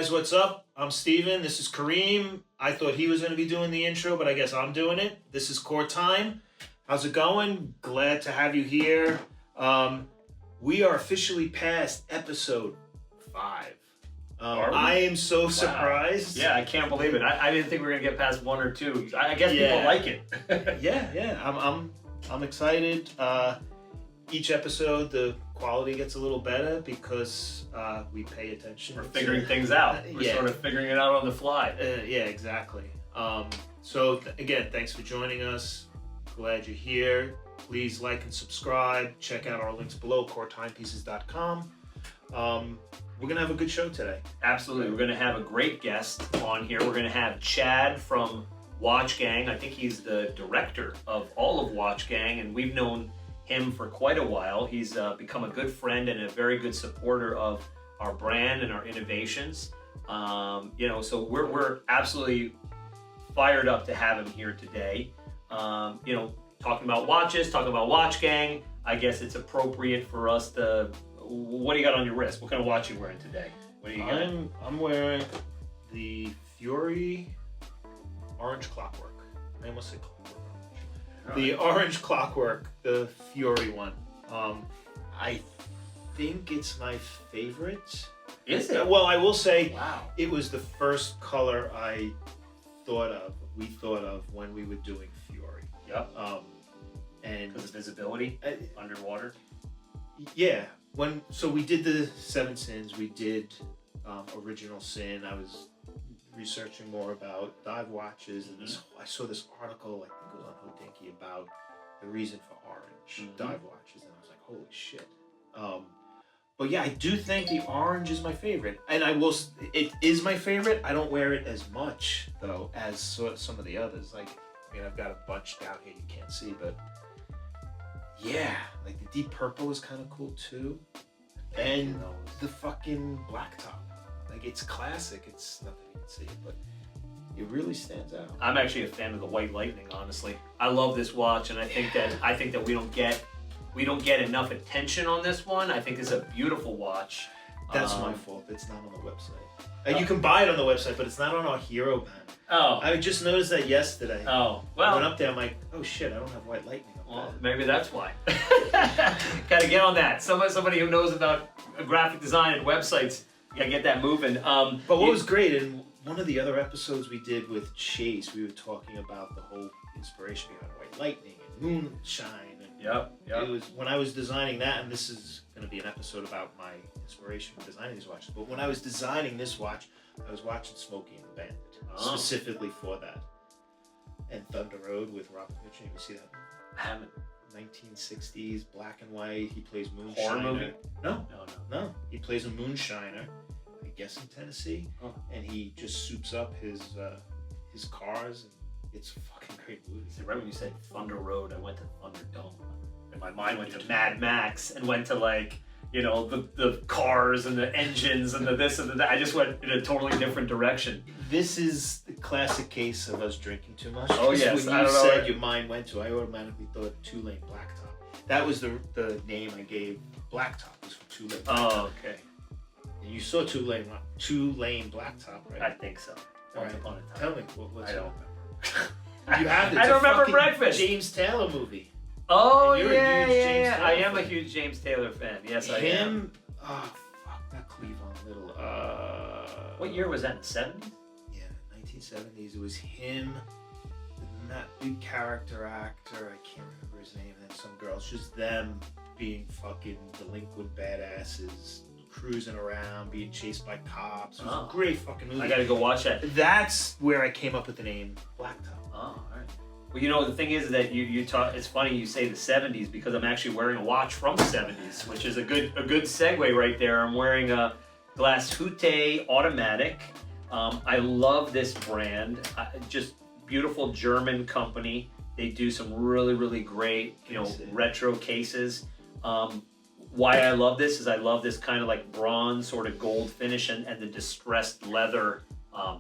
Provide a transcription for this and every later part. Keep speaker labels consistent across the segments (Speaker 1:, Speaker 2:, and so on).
Speaker 1: guys, what's up? I'm Steven. This is Kareem. I thought he was going to be doing the intro, but I guess I'm doing it. This is Core Time. How's it going? Glad to have you here. We are officially past episode 5. I am so surprised.
Speaker 2: Yeah, I can't believe it. I didn't think we were going to get past 1 or 2. I guess people like it.
Speaker 1: Yeah. I'm excited. Each episode, the quality gets a little better because we pay attention.
Speaker 2: We're figuring things out. We're sort of figuring it out on the fly.
Speaker 1: Yeah, exactly. Again, thanks for joining us. Glad you're here. Please like and subscribe. Check out our links below, coretimepieces.com. We're going to have a good show today.
Speaker 2: Absolutely. We're going to have a great guest on here. We're going to have Chad from Watch Gang. I think he's the director of all of Watch Gang, and we've known him for quite a while. He's become a good friend and a very good supporter of our brand and our innovations. So we're absolutely fired up to have him here today. Talking about watches, talking about Watch Gang. I guess it's appropriate for us to. What do you got on your wrist? What kind of watch are you wearing today? What do you got?
Speaker 1: I'm wearing the Fury Orange Clockwork. I almost said Clockwork. The Orange Clockwork, the Fury one. I think it's my favorite.
Speaker 2: Is it?
Speaker 1: Well, I will say,
Speaker 2: wow,
Speaker 1: it was the first color we thought of when we were doing Fury.
Speaker 2: Yep.
Speaker 1: And
Speaker 2: because of visibility underwater.
Speaker 1: Yeah. So we did the 7 Sins. We did Original Sin. I was researching more about dive watches, and I saw this article, I think it was on Hodinkee, about the reason for orange dive watches, and I was like, holy shit. But yeah, I do think the orange is my favorite, and it is my favorite. I don't wear it as much though as some of the others. I've got a bunch down here you can't see, but yeah, like the deep purple is kind of cool too, and the fucking black top. Like, it's classic. It's nothing you can see, but it really stands out.
Speaker 2: I'm actually a fan of the White Lightning, honestly. I love this watch, and I think that we don't get enough attention on this one. I think it's a beautiful watch.
Speaker 1: That's my fault. It's not on the website. And you can buy it on the website, but it's not on our hero banner.
Speaker 2: Oh.
Speaker 1: I just noticed that yesterday.
Speaker 2: Oh. Well.
Speaker 1: I went up there, I'm like, oh shit, I don't have White Lightning up
Speaker 2: well,
Speaker 1: there.
Speaker 2: Maybe that's why. Gotta get on that. Somebody who knows about graphic design and websites. Yeah, get that moving.
Speaker 1: But what was great, in one of the other episodes we did with Chase, we were talking about the whole inspiration behind White Lightning and moonshine. And
Speaker 2: Yep.
Speaker 1: It was when I was designing that, and this is going to be an episode about my inspiration for designing these watches. But when I was designing this watch, I was watching Smokey and the Bandit specifically for that. And Thunder Road with Robert Mitchum. You see that?
Speaker 2: I haven't.
Speaker 1: 1960s, black and white. He plays moonshiner.
Speaker 2: Horror movie?
Speaker 1: No. He plays a moonshiner, I guess in Tennessee, and he just soups up his cars, and it's a fucking great movie.
Speaker 2: See, right when you said Thunder Road, I went to Thunderdome, and my mind went to Mad Max, and went to the cars and the engines and the this and the that. I just went in a totally different direction.
Speaker 1: This is the classic case of us drinking too much.
Speaker 2: Oh yes,
Speaker 1: when you said your mind went to, I automatically thought Two-Lane Blacktop. That was the name I gave Blacktop, was for Two-Lane Blacktop.
Speaker 2: Oh, okay.
Speaker 1: And you saw Two-Lane Blacktop, right?
Speaker 2: I think so. Once upon a time.
Speaker 1: Tell me, what's
Speaker 2: I don't
Speaker 1: remember. You have it.
Speaker 2: I don't remember Breakfast.
Speaker 1: James Taylor movie.
Speaker 2: Oh,
Speaker 1: you're a huge James Taylor
Speaker 2: I am
Speaker 1: fan.
Speaker 2: a huge James Taylor fan. Yes, I am.
Speaker 1: Oh, fuck, not Cleavon Little.
Speaker 2: What year was that, in the 70s?
Speaker 1: Yeah, 1970s. It was him, that big character actor, I can't remember his name, and then some girls. Just them being fucking delinquent badasses, cruising around, being chased by cops. It was a great fucking movie.
Speaker 2: I gotta go watch that.
Speaker 1: That's where I came up with the name Blacktop.
Speaker 2: Oh, all right. Well, the thing is that you talk. It's funny you say the 70s because I'm actually wearing a watch from the 70s, which is a good segue right there. I'm wearing a Glashütte automatic. I love this brand. Just beautiful German company. They do some really, really great, retro cases. Why I love this is I love this kind of like bronze sort of gold finish and the distressed leather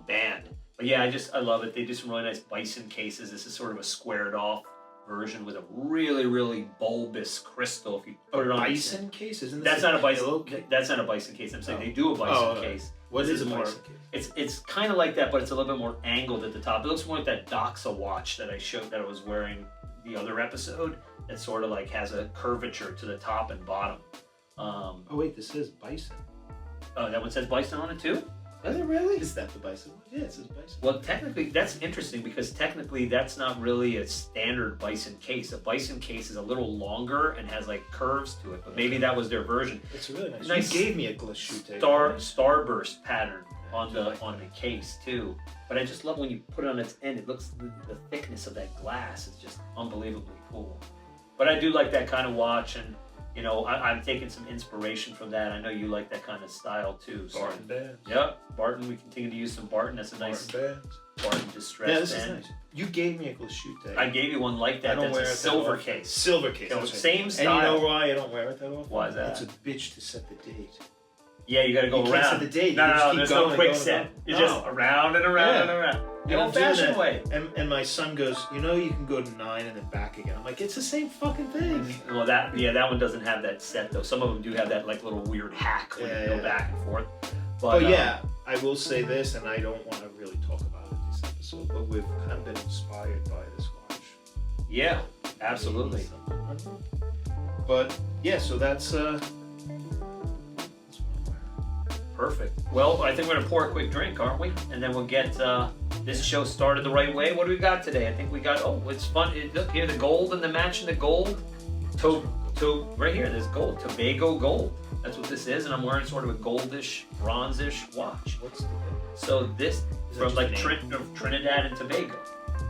Speaker 2: band. But yeah, I love it. They do some really nice bison cases. This is sort of a squared off version with a really, really bulbous crystal. If you put it on
Speaker 1: bison case, isn't this
Speaker 2: that's not a bison. That's not a bison case. I'm saying they do a bison case.
Speaker 1: What
Speaker 2: This
Speaker 1: is a
Speaker 2: more?
Speaker 1: bison case?
Speaker 2: It's kind of like that, but it's a little bit more angled at the top. It looks more like that Doxa watch that I showed that I was wearing the other episode. That sort of like has a curvature to the top and bottom.
Speaker 1: Oh wait, this says bison.
Speaker 2: Oh, that one says bison on it too?
Speaker 1: Does it really? Is that the bison one? Yeah, it says bison.
Speaker 2: Well, technically, that's interesting because technically that's not really a standard bison case. A bison case is a little longer and has like curves to it, but maybe that was their version.
Speaker 1: It's really nice.
Speaker 2: Nice
Speaker 1: You gave me a glashute.
Speaker 2: Starburst pattern on the case too. But I just love when you put it on its end. It looks the thickness of that glass is just unbelievably cool. But I do like that kind of watch, and you know I'm taking some inspiration from that. I know you like that kind of style too. So.
Speaker 1: Barton bands.
Speaker 2: Yep, Barton. We continue to use some Barton. That's a nice
Speaker 1: Barton bands.
Speaker 2: Barton distress
Speaker 1: Yeah, this
Speaker 2: band.
Speaker 1: is nice. You gave me a glashute.
Speaker 2: I gave you one like that.
Speaker 1: I don't
Speaker 2: That's
Speaker 1: wear
Speaker 2: a
Speaker 1: it that
Speaker 2: silver
Speaker 1: often.
Speaker 2: case.
Speaker 1: Silver case.
Speaker 2: So
Speaker 1: that's right.
Speaker 2: same style.
Speaker 1: And you know why I don't wear it that often?
Speaker 2: Why is that?
Speaker 1: It's a bitch to set the date.
Speaker 2: Yeah, you got to go
Speaker 1: You
Speaker 2: around.
Speaker 1: can't set the date.
Speaker 2: No,
Speaker 1: You just
Speaker 2: no,
Speaker 1: keep
Speaker 2: there's
Speaker 1: going
Speaker 2: no
Speaker 1: and
Speaker 2: quick
Speaker 1: going and
Speaker 2: set.
Speaker 1: going.
Speaker 2: You're just around and around
Speaker 1: Yeah.
Speaker 2: and around. The
Speaker 1: And I'm doing
Speaker 2: old-fashioned
Speaker 1: that.
Speaker 2: way.
Speaker 1: And my son goes, you know, you can go to 9 and then back again. I'm like, it's the same fucking thing.
Speaker 2: Well, that one doesn't have that set though. Some of them do have that like little weird hack when you go back and forth. But
Speaker 1: yeah, I will say this, and I don't want to really talk about it this episode, but we've kind of been inspired by this watch.
Speaker 2: Yeah, absolutely.
Speaker 1: But yeah, so that's
Speaker 2: Perfect. Well, I think we're gonna pour a quick drink, aren't we? And then we'll get this show started the right way. What do we got today? I think we got. Oh, it's fun. Look here, the gold and the matching the gold. Right here, there's gold. Tobago gold. That's what this is, and I'm wearing sort of a goldish, bronzish watch.
Speaker 1: what's the
Speaker 2: So this
Speaker 1: Is that
Speaker 2: from
Speaker 1: just
Speaker 2: like
Speaker 1: a name?
Speaker 2: Trinidad and Tobago.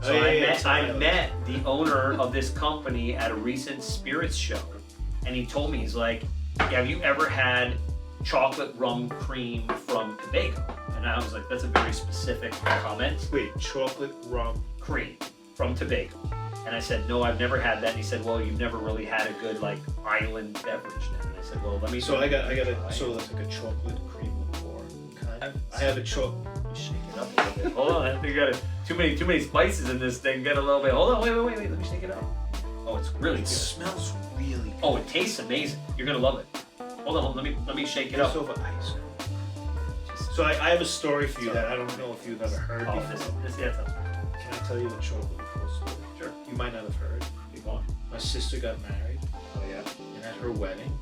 Speaker 2: So
Speaker 1: Oh, yeah,
Speaker 2: I met the owner of this company at a recent spirits show, and he told me, he's like, have you ever had chocolate rum cream from Tobago? And I was like, that's a very specific comment.
Speaker 1: Wait, chocolate rum
Speaker 2: Cream from Tobago. And I said, no, I've never had that. And he said, well, you've never really had a good like island beverage then. And I said, well, let me.
Speaker 1: So I got so that's like a chocolate cream liqueur kind of. I have a chocolate. Shake it up a little bit.
Speaker 2: Hold on, I think you got too many spices in this thing. Get a little bit. Hold on, wait. Let me shake it up. Oh, it's really
Speaker 1: It
Speaker 2: good.
Speaker 1: smells really good.
Speaker 2: Oh, it tastes amazing. You're gonna love it. Hold on, let me shake it up.
Speaker 1: It's over ice. So I have a story for you that I don't know if you've ever heard
Speaker 2: Oh,
Speaker 1: before.
Speaker 2: this sounds
Speaker 1: Can I tell you the chocolate liqueur story?
Speaker 2: Sure.
Speaker 1: You might not have heard.
Speaker 2: Go on.
Speaker 1: My sister got married,
Speaker 2: Oh yeah.
Speaker 1: and at her wedding,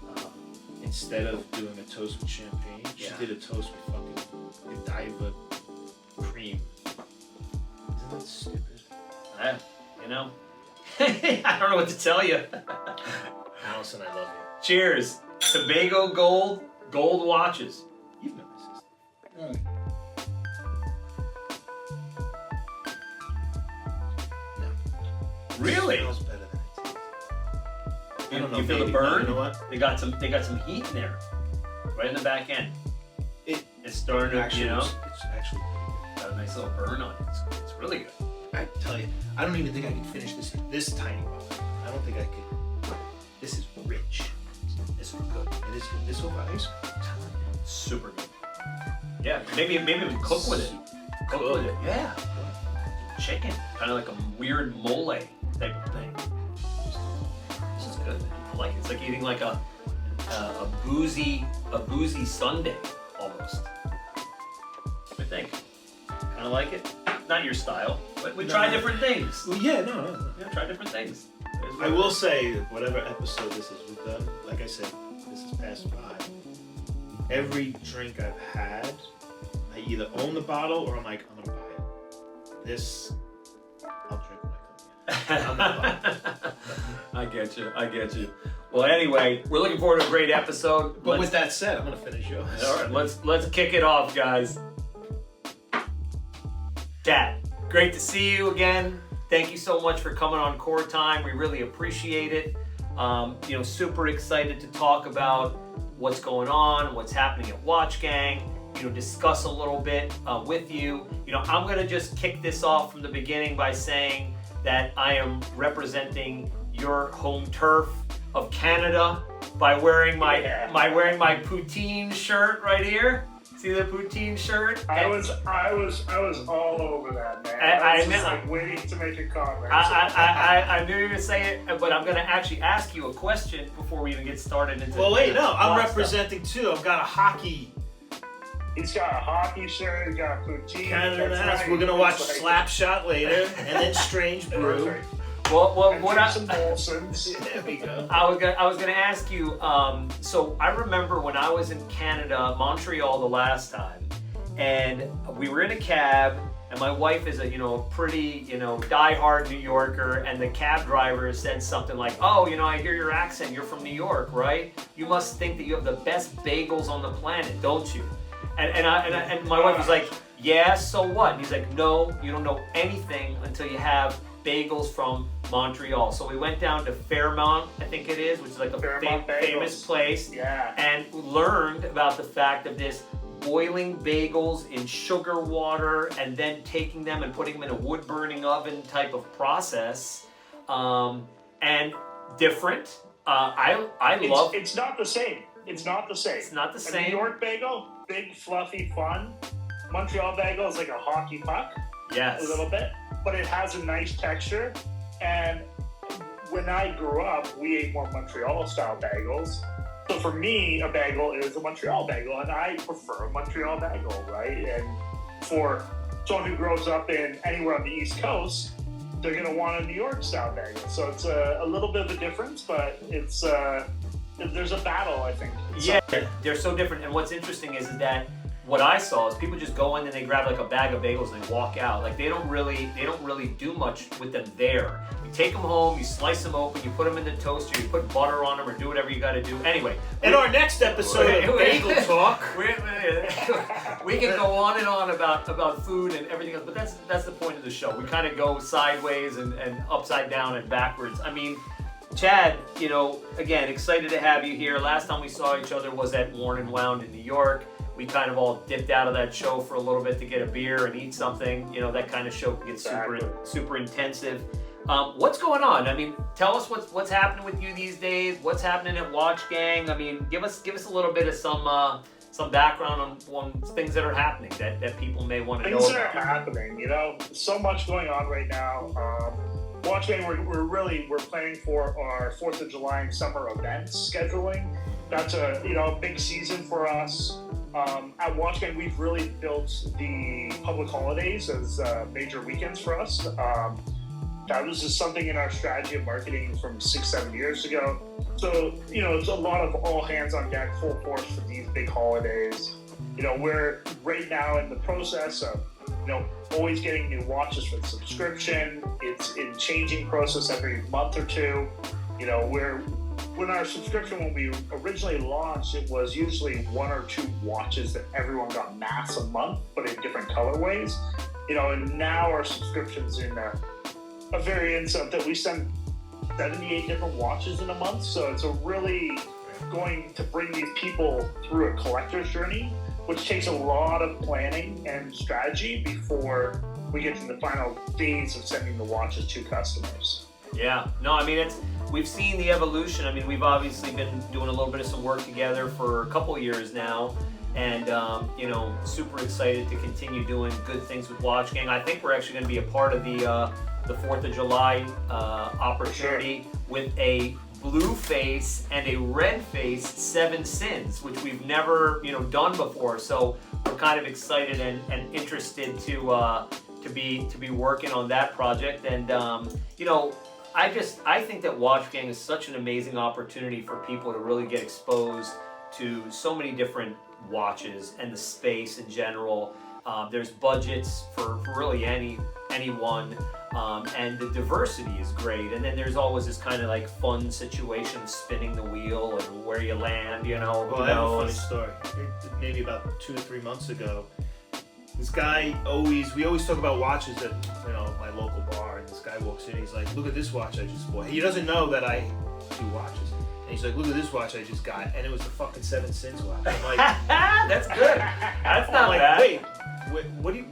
Speaker 1: instead of doing a toast with champagne, she
Speaker 2: Yeah.
Speaker 1: did a toast with fucking Godiva cream. Isn't that stupid?
Speaker 2: You know, I don't know what to tell you.
Speaker 1: Allison, I love you.
Speaker 2: Cheers. Tobago gold watches.
Speaker 1: You've met my sister.
Speaker 2: Really?
Speaker 1: It smells better than it tastes. I don't know,
Speaker 2: You feel the
Speaker 1: maybe.
Speaker 2: burn?
Speaker 1: You know what?
Speaker 2: They got some heat in there, right in the back end. It's starting to,
Speaker 1: Actually,
Speaker 2: you know,
Speaker 1: it's actually pretty
Speaker 2: got a nice little burn on it. It's really good.
Speaker 1: good. I tell you, I don't even think I can finish this tiny bottle. I don't think I could. This is rich. This is good. It is good. This over ice cream. I'm telling you.
Speaker 2: Super good. Yeah, maybe we cook with it. Cook with it. Yeah. Chicken, kind of like a weird mole type of thing. This is good. I like it. It's like eating like a boozy sundae almost. What do you think? Kind of like it. Not your style, but we try different things.
Speaker 1: Well, yeah, no.
Speaker 2: Yeah, try different things.
Speaker 1: I will say, whatever episode this is, we've done, like I said, this is past 5. Every drink I've had, I either own the bottle or I'm like, I'm gonna buy it. This, I'll drink when I come again. I'm not buying it.
Speaker 2: I get you. Well, anyway, we're looking forward to a great episode.
Speaker 1: But with that said, I'm gonna finish yours.
Speaker 2: All right, let's kick it off, guys. Chad, great to see you again. Thank you so much for coming on Core Time. We really appreciate it. Super excited to talk about what's going on, what's happening at Watch Gang. Discuss a little bit with you. I'm gonna just kick this off from the beginning by saying that I am representing your home turf of Canada by wearing my poutine shirt right here. See the poutine shirt?
Speaker 3: I was all over that, man.
Speaker 2: I
Speaker 3: was
Speaker 2: know.
Speaker 3: just like waiting to make a comment.
Speaker 2: I knew you were gonna say it, but I'm gonna actually ask you a question before we even get started into.
Speaker 1: Well, wait, no, I'm
Speaker 2: watch
Speaker 1: representing too. I've got a hockey
Speaker 3: He's got a hockey shirt. He's got a poutine.
Speaker 1: Canada in the
Speaker 3: That's
Speaker 1: house.
Speaker 3: right.
Speaker 1: We're gonna watch
Speaker 3: It's
Speaker 1: Slapshot later, and then Strange Brew.
Speaker 3: Perfect.
Speaker 2: Well,
Speaker 3: And
Speaker 2: what
Speaker 3: drink
Speaker 2: I,
Speaker 3: some Molsons.
Speaker 1: There we go.
Speaker 2: I was gonna ask you. So I remember when I was in Canada, Montreal, the last time, and we were in a cab, and my wife is a pretty diehard New Yorker, and the cab driver said something like, "Oh, I hear your accent. You're from New York, right? You must think that you have the best bagels on the planet, don't you?" And my wife was like, "Yeah, so what?" And he's like, "No, you don't know anything until you have bagels from Montreal." So we went down to Fairmont, I think it is, which is like a
Speaker 3: Fairmont
Speaker 2: famous
Speaker 3: Bagels.
Speaker 2: place,
Speaker 3: Yeah.
Speaker 2: and learned about the fact of this boiling bagels in sugar water and then taking them and putting them in a wood burning oven type of process, and different. I love.
Speaker 3: It's not the same. It's not the same.
Speaker 2: It's not the
Speaker 3: A
Speaker 2: same.
Speaker 3: New York bagel, big, fluffy, fun. Montreal bagel is like a hockey puck,
Speaker 2: Yes.
Speaker 3: a little bit, but it has a nice texture. And when I grew up, we ate more Montreal-style bagels. So for me, a bagel is a Montreal bagel, and I prefer a Montreal bagel, right? And for someone who grows up in anywhere on the East Coast, they're gonna want a New York-style bagel. So it's a little bit of a difference, but it's there's a battle, I think.
Speaker 2: Yeah, they're so different. And what's interesting is that what I saw is people just go in and they grab like a bag of bagels and they walk out. Like they don't really do much with them there. You take them home, you slice them open, you put them in the toaster, you put butter on them, or do whatever you got to do. Anyway,
Speaker 1: In our next episode of Bagel Talk,
Speaker 2: we can go on and on about food and everything else, but that's the point of the show. We kind of go sideways and upside down and backwards. I mean, Chad, again, excited to have you here. Last time we saw each other was at Worn and Wound in New York. We kind of all dipped out of that show for a little bit to get a beer and eat something. That kind of show can get super intensive. What's going on? I mean, tell us what's happening with you these days. What's happening at Watch Gang? I mean, give us a little bit of some background on things that are happening that people may want to know
Speaker 3: Things
Speaker 2: about.
Speaker 3: are happening, so much going on right now. Watch Gang, we're planning for our 4th of July and summer events scheduling. That's a big season for us. At Watch Gang, we've really built the public holidays as major weekends for us. That was just something in our strategy of marketing from 6-7 years ago. So, it's a lot of all hands on deck, full force for these big holidays. We're right now in the process of, always getting new watches for the subscription. It's in changing process every month or two. When our subscription, when we originally launched, it was usually 1 or 2 watches that everyone got mass a month, but in different colorways. And now our subscription's in a variance of that we send 78 different watches in a month. So it's a really going to bring these people through a collector's journey, which takes a lot of planning and strategy before we get to the final days of sending the watches to customers.
Speaker 2: Yeah, no, I mean, we've seen the evolution. I mean, we've obviously been doing a little bit of some work together for a couple of years now, and super excited to continue doing good things with Watch Gang. I think we're actually going to be a part of the 4th of July opportunity with a blue face and a red face 7 Sins, which we've never done before. So we're kind of excited and interested to be working on that project. And I think that Watch Gang is such an amazing opportunity for people to really get exposed to so many different watches and the space in general. There's budgets for really anyone, and the diversity is great. And then there's always this kind of like fun situation, spinning the wheel and where you land.
Speaker 1: well, I have a funny story. Maybe about 2 to 3 months ago, this guy we always talk about watches at my local bar, and this guy walks in. He's like, "Look at this watch I just bought." He doesn't know that I do watches. And he's like, "Look at this watch I just got," and it was the fucking 7 Sins watch. I'm like,
Speaker 2: that's good. That's not bad.
Speaker 1: Wait, what do you?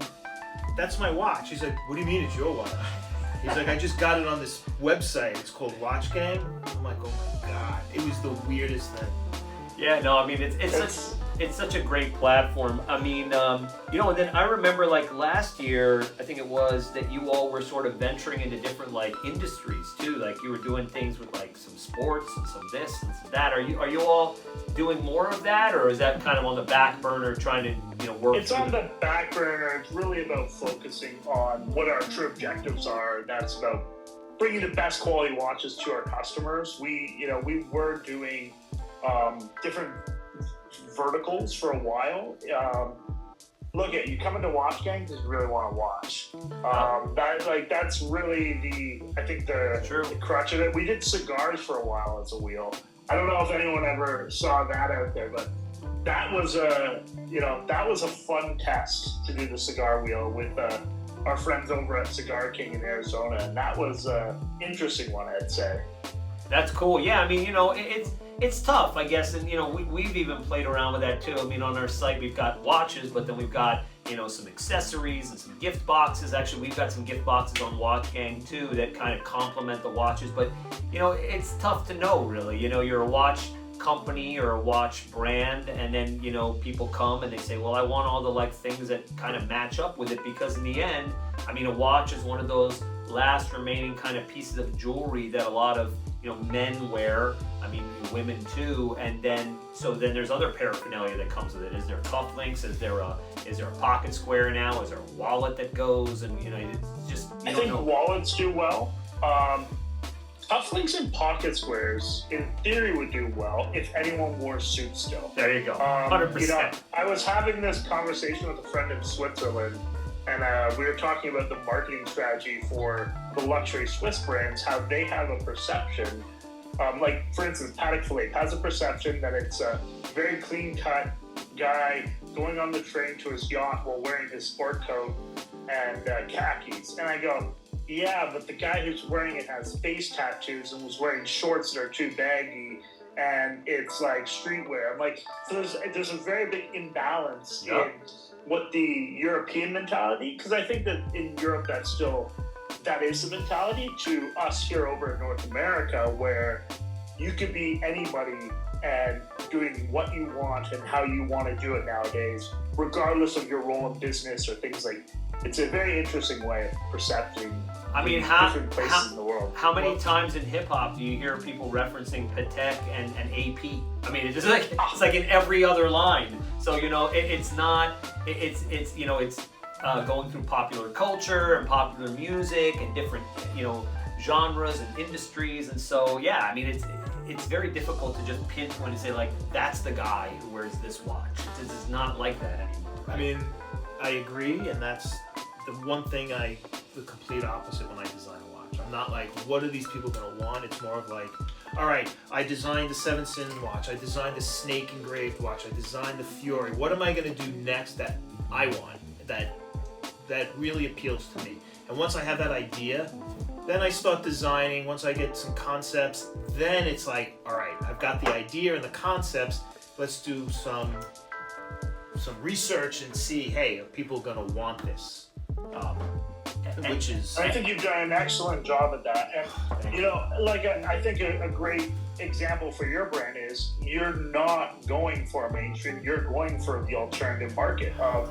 Speaker 1: That's my watch. He's like, "What do you mean it's your watch?" He's like, "I just got it on this website. It's called Watch Gang." I'm like, "Oh my god!" It was the weirdest thing.
Speaker 2: Yeah, no, I mean it's it's such a great platform. I mean, and then I remember like last year, I think it was that you all were sort of venturing into different like industries too. Like you were doing things with like some sports and some this and some that. Are you all doing more of that, or is that kind of on the back burner trying to work?
Speaker 3: It's on the back burner. It's really about focusing on what our true objectives are. That's about bringing the best quality watches to our customers. We were doing different verticals for a while. Look at you come into Watch Gang because you really want to watch. That's really the crutch of it. We did cigars for a while as a wheel. I don't know if anyone ever saw that out there, but that was a fun test to do the cigar wheel with our friends over at Cigar King in Arizona, and that was an interesting one, I'd say.
Speaker 2: That's cool. Yeah, I mean, it's tough, I guess, and we've even played around with that too. I mean, on our site we've got watches, but then we've got some accessories and some gift boxes. Actually, we've got some gift boxes on Watch Gang too that kind of complement the watches. But it's tough to know really. You're a watch company or a watch brand, and then people come and they say, well, I want all the like things that kind of match up with it, because in the end, I mean, a watch is one of those last remaining kind of pieces of jewelry that a lot of men wear. I mean, women too, and then there's other paraphernalia that comes with it. Is there cufflinks? Is there a pocket square now? Is there a wallet that goes? And it's just
Speaker 3: I think wallets do well. Cufflinks and pocket squares, in theory, would do well if anyone wore suits still.
Speaker 2: There you go, 100%.
Speaker 3: I was having this conversation with a friend in Switzerland, and we were talking about the marketing strategy for the luxury Swiss brands, how they have a perception. Like, for instance, Patek Philippe has a perception that it's a very clean-cut guy going on the train to his yacht while wearing his sport coat and khakis. And I go, yeah, but the guy who's wearing it has face tattoos and was wearing shorts that are too baggy, and it's like streetwear. I'm like, so there's a very big imbalance in what the European mentality, because I think that in Europe that is the mentality, to us here over in North America, where you could be anybody and doing what you want and how you want to do it nowadays, regardless of your role in business or things like. It's a very interesting way of percepting.
Speaker 2: I mean,
Speaker 3: different places in the world.
Speaker 2: How many times in hip hop do you hear people referencing Patek and AP? I mean, it's just like it's like in every other line. So it's going through popular culture and popular music and different genres and industries, and so yeah, I mean it's very difficult to just pinpoint and say like that's the guy who wears this watch. This is not like that anymore. Right?
Speaker 1: I mean, I agree, and that's the one thing the complete opposite when I design a watch. I'm not like, what are these people gonna want? It's more of like, all right, I designed the 7 Sins watch, I designed the snake engraved watch, I designed the Fury. What am I gonna do next that I want, that really appeals to me? And once I have that idea, then I start designing. Once I get some concepts, then it's like, all right, I've got the idea and the concepts, let's do some research and see, hey, are people gonna want this? Which is...
Speaker 3: I think you've done an excellent job at that. And, I think a great example for your brand is you're not going for a mainstream, you're going for the alternative market of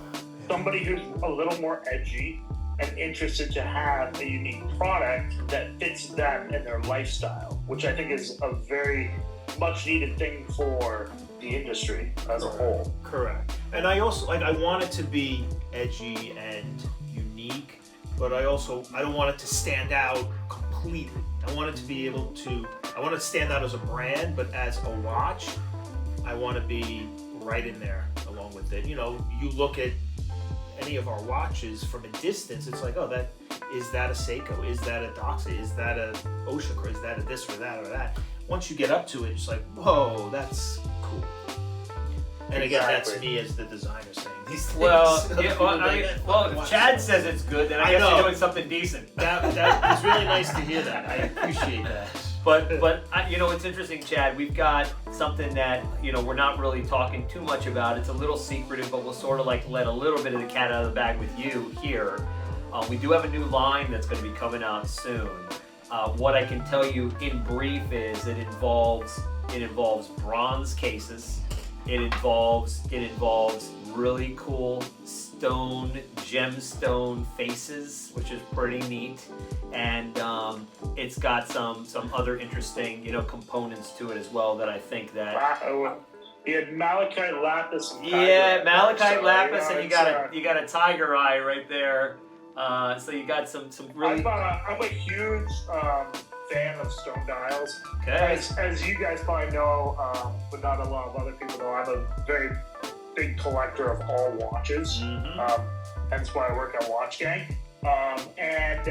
Speaker 3: somebody who's a little more edgy and interested to have a unique product that fits them and their lifestyle, which I think is a very much needed thing for the industry as a whole.
Speaker 1: Correct. And I also I want it to be edgy and unique, but I don't want it to stand out completely. I want it to be able to. I want it to stand out as a brand, but as a watch, I want to be right in there along with it. You look at any of our watches from a distance, it's like, oh, is that a Seiko? Is that a Doxa? Is that a Oshika? Is that a this or that or that? Once you get up to it, it's like, whoa, that's cool. And again, that's me as the designer saying these things.
Speaker 2: If Chad says it's good, then I guess you're doing something decent.
Speaker 1: That was really nice to hear that. I appreciate that.
Speaker 2: But it's interesting, Chad. We've got something that we're not really talking too much about. It's a little secretive, but we'll sort of like let a little bit of the cat out of the bag with you here. We do have a new line that's going to be coming out soon. What I can tell you in brief is it involves bronze cases. It involves really cool gemstone faces, which is pretty neat, and it's got some other interesting components to it as well that I think that.
Speaker 3: You had malachite lapis. And
Speaker 2: malachite lapis, and you got a tiger eye right there. So you got some really.
Speaker 3: I'm a huge fan of stone dials.
Speaker 2: Okay.
Speaker 3: As you guys probably know, but not a lot of other people know, I'm a very big collector of all watches. Hence why I work at Watch Gang. And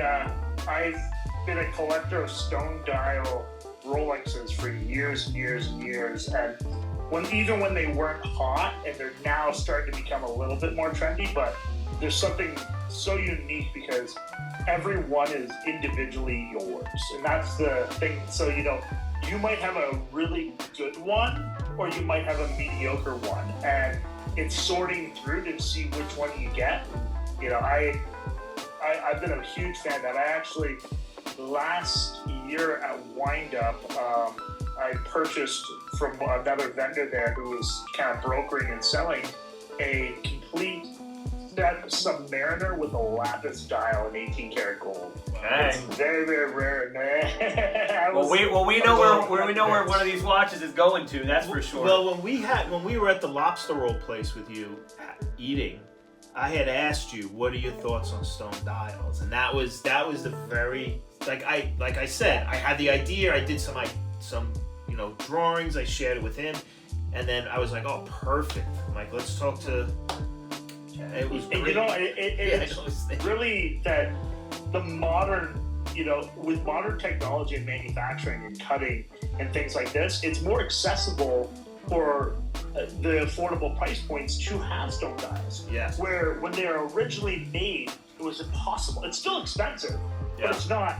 Speaker 3: I've been a collector of stone dial Rolexes for years and years and years. And even when they weren't hot, and they're now starting to become a little bit more trendy, but there's something so unique because every one is individually yours, and that's the thing. So you might have a really good one, or you might have a mediocre one, and it's sorting through to see which one you get. I've been a huge fan of that. I actually last year at Wind Up, I purchased from another vendor there who was kind of brokering and selling a complete Submariner with a lapis dial and 18 karat gold.
Speaker 2: Okay.
Speaker 3: It's very, very rare.
Speaker 2: We know where one of these watches is going to. That's for sure.
Speaker 1: Well, when we were at the lobster roll place with you eating, I had asked you, what are your thoughts on stone dials? And that was the very like I said, I had the idea. I did some drawings. I shared it with him, and then I was like, oh, perfect. I'm like, let's talk to. It was great.
Speaker 3: It's really that the modern, with modern technology and manufacturing and cutting and things like this, it's more accessible for the affordable price points to have stone dials.
Speaker 1: Yes.
Speaker 3: Where when they were originally made, it was impossible. It's still expensive, but it's not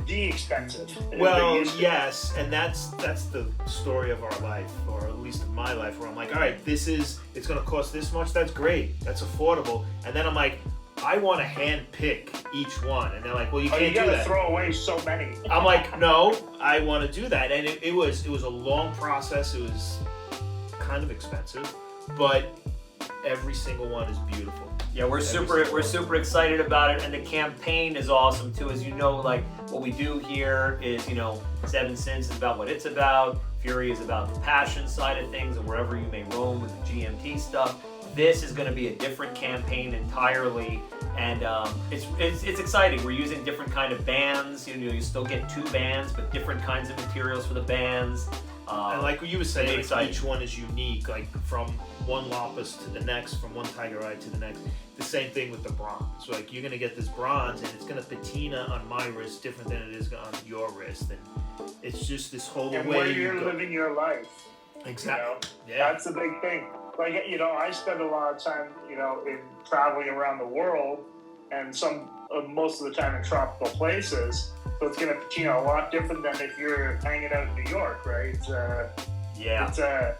Speaker 3: the expensive.
Speaker 1: Well, yes, and that's the story of our life, or at least of my life, where I'm like, all right, it's going to cost this much. That's great. That's affordable. And then I'm like, I want to hand pick each one, and they're like, well, you can't do that. You
Speaker 3: gotta throw away so many.
Speaker 1: I'm like, no, I want to do that, and it was a long process. It was kind of expensive, but every single one is beautiful.
Speaker 2: Yeah, we're super excited about it, and the campaign is awesome too. As you know, like what we do here is, Seven Sins is about what it's about. Fury is about the passion side of things, and wherever you may roam with the GMT stuff. This is going to be a different campaign entirely, and it's exciting. We're using different kind of bands. You still get 2 bands, but different kinds of materials for the bands.
Speaker 1: And like you were saying, each one is unique. Like from one lapis to the next, from one tiger eye to the next. The same thing with the bronze. So like you're gonna get this bronze, and it's gonna patina on my wrist different than it is on your wrist, and it's just this whole
Speaker 3: and
Speaker 1: way
Speaker 3: where you're living your life.
Speaker 1: Exactly.
Speaker 3: Yeah. That's a big thing. Like I spend a lot of time, in traveling around the world, and most of the time in tropical places. So it's going to patina a lot different than if you're hanging out in New York, right?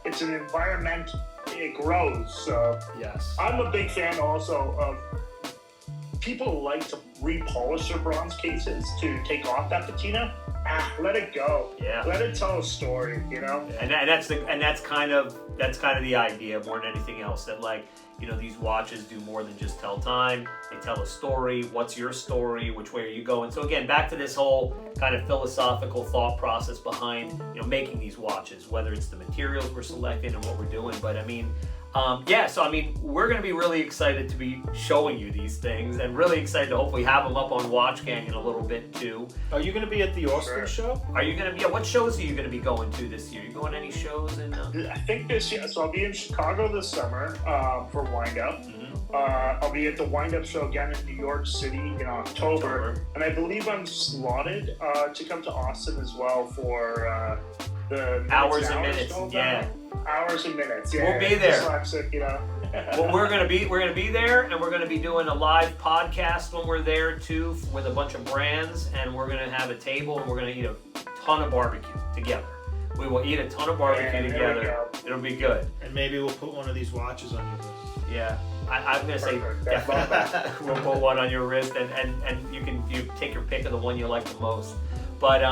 Speaker 3: It's an environment. It grows. So
Speaker 1: yes,
Speaker 3: I'm a big fan also of people like to repolish their bronze cases to take off that patina. Let it go.
Speaker 2: Yeah.
Speaker 3: Let it tell a story.
Speaker 2: And that's kind of the idea more than anything else. That these watches do more than just tell time. They tell a story. What's your story? Which way are you going? So again, back to this whole kind of philosophical thought process behind making these watches, whether it's the materials we're selecting and what we're doing. But we're going to be really excited to be showing you these things, and really excited to hopefully have them up on Watch Gang in a little bit too.
Speaker 1: Are you going to be at the Austin show?
Speaker 2: Are you going to be? What shows are you going to be going to this year? You going to any shows?
Speaker 3: I think this year. So I'll be in Chicago this summer for Wind Up. Mm-hmm. I'll be at the Wind Up show again in New York City in October. And I believe I'm slotted to come to Austin as well for the
Speaker 2: Hours and Minutes. Yeah.
Speaker 3: Hours and Minutes. Yeah.
Speaker 2: We'll be there.
Speaker 3: Dyslexic,
Speaker 2: Well, we're gonna be there, and we're gonna be doing a live podcast when we're there too, with a bunch of brands, and we're gonna have a table, and we're gonna eat a ton of barbecue together. We will eat a ton of barbecue together. It'll be good.
Speaker 1: And maybe we'll put one of these watches on your wrist.
Speaker 2: Yeah. I'm gonna say we'll put one on your wrist, and you take your pick of the one you like the most. But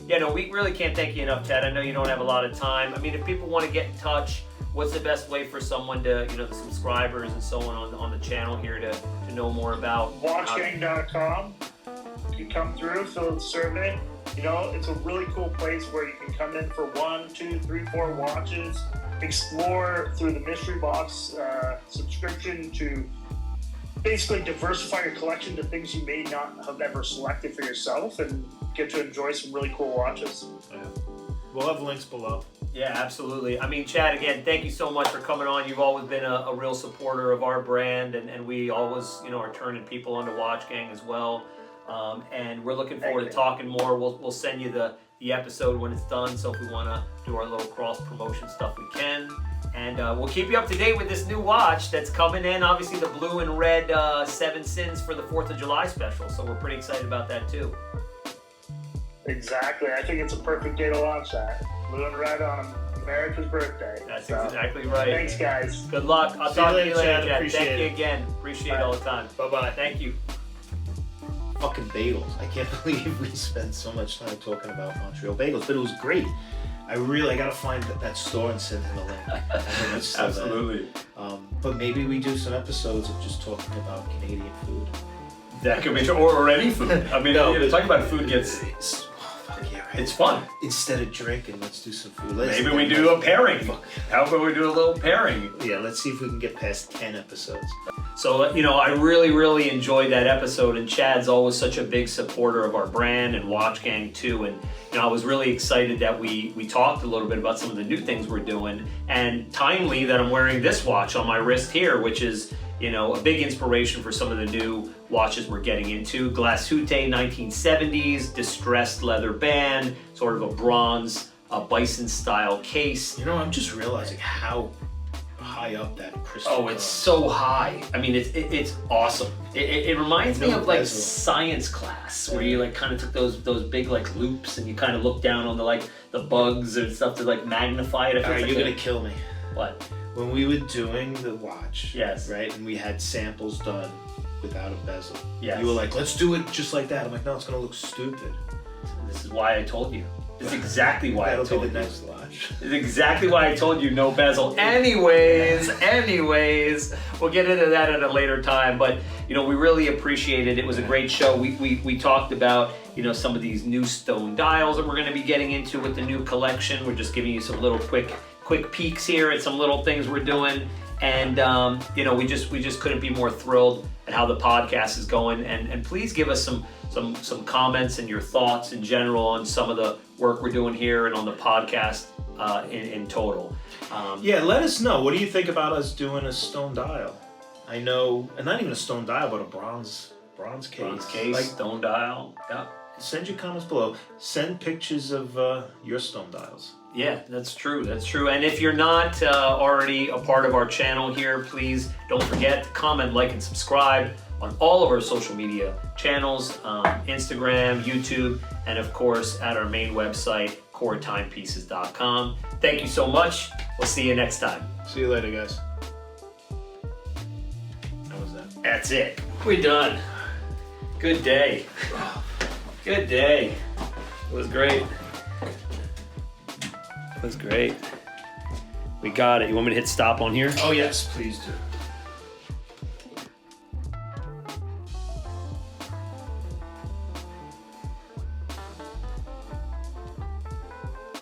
Speaker 2: we really can't thank you enough, Chad. I know you don't have a lot of time. I mean, if people want to get in touch what's the best way for someone to, the subscribers and so on the channel here to know more about?
Speaker 3: Watchgang.com. You come through, fill out the survey. It's a really cool place where you can come in for 1, 2, 3, 4 watches, explore through the mystery box subscription to basically diversify your collection to things you may not have ever selected for yourself and get to enjoy some really cool watches.
Speaker 1: Yeah. We'll have links below.
Speaker 2: Yeah, absolutely. I mean, Chad, again, thank you so much for coming on. You've always been a real supporter of our brand, and we always, are turning people onto Watch Gang as well. And we're looking forward to talking more. We'll send you the episode when it's done, so if we want to do our little cross-promotion stuff, we can. And we'll keep you up to date with this new watch that's coming in. Obviously, the blue and red 7 Sins for the 4th of July special. So we're pretty excited about that, too.
Speaker 3: Exactly. I think it's a perfect day to launch that. Blue and red on America's birthday.
Speaker 2: That's exactly right.
Speaker 3: Thanks, guys.
Speaker 2: Good luck. I'll
Speaker 1: See
Speaker 2: talk
Speaker 1: you
Speaker 2: to you
Speaker 1: later,
Speaker 2: later,
Speaker 1: Chad.
Speaker 2: Chad.
Speaker 1: Appreciate
Speaker 2: Thank you
Speaker 1: it.
Speaker 2: again. Appreciate it all the time.
Speaker 1: Bye-bye.
Speaker 2: Thank you.
Speaker 1: Fucking bagels. I can't believe we spent so much time talking about Montreal bagels, but it was great. I gotta find that store and send him a link. I don't know it's still there.
Speaker 2: Absolutely.
Speaker 1: But maybe we do some episodes of just talking about Canadian food.
Speaker 2: That could be true, or any food. I mean, talking about food gets...
Speaker 1: Fuck yeah, right?
Speaker 2: It's fun.
Speaker 1: Instead of drinking, let's do some food.
Speaker 2: Maybe we do a pairing. How about we do a little pairing?
Speaker 1: Yeah, let's see if we can get past 10 episodes.
Speaker 2: So, I really, really enjoyed that episode, and Chad's always such a big supporter of our brand and Watch Gang too, and I was really excited that we talked a little bit about some of the new things we're doing, and timely that I'm wearing this watch on my wrist here, which is, a big inspiration for some of the new watches we're getting into. Glashütte 1970s, distressed leather band, sort of a bronze, bison style case.
Speaker 1: I'm just realizing how high up that crystal
Speaker 2: Oh, it's so high. I mean, it's awesome. It reminds me of like science class where you like kind of took those big like loops and you kind of look down on the bugs and stuff to like magnify it.
Speaker 1: All right, you're gonna kill me.
Speaker 2: What?
Speaker 1: When we were doing the watch,
Speaker 2: yes,
Speaker 1: right, and we had samples done without a bezel.
Speaker 2: Yes.
Speaker 1: You were like, let's do it just like that. I'm like, no, it's gonna look stupid.
Speaker 2: This is why I told you. This is exactly why I told you.
Speaker 1: That'll be the next watch.
Speaker 2: It's exactly why I told you no bezel. Anyways, we'll get into that at a later time. But we really appreciate it. It was a great show. We talked about some of these new stone dials that we're going to be getting into with the new collection. We're just giving you some little quick peeks here at some little things we're doing. And we just couldn't be more thrilled at how the podcast is going. And please give us some comments and your thoughts in general on some of the work we're doing here and on the podcast in total.
Speaker 1: Let us know. What do you think about us doing a stone dial? I know, and not even a stone dial, but a bronze case.
Speaker 2: Bronze case,
Speaker 1: like,
Speaker 2: stone dial. Yeah.
Speaker 1: Send your comments below. Send pictures of your stone dials.
Speaker 2: Yeah, that's true. And if you're not already a part of our channel here, please don't forget to comment, like, and subscribe on all of our social media channels, Instagram, YouTube, and of course at our main website, coretimePieces.com. Thank you so much. We'll see you next time.
Speaker 1: See you later, guys. How was that?
Speaker 2: That's it. We're done. Good day. Good day. It was great. It was great. We got it. You want me to hit stop on here?
Speaker 1: Oh yes, please do.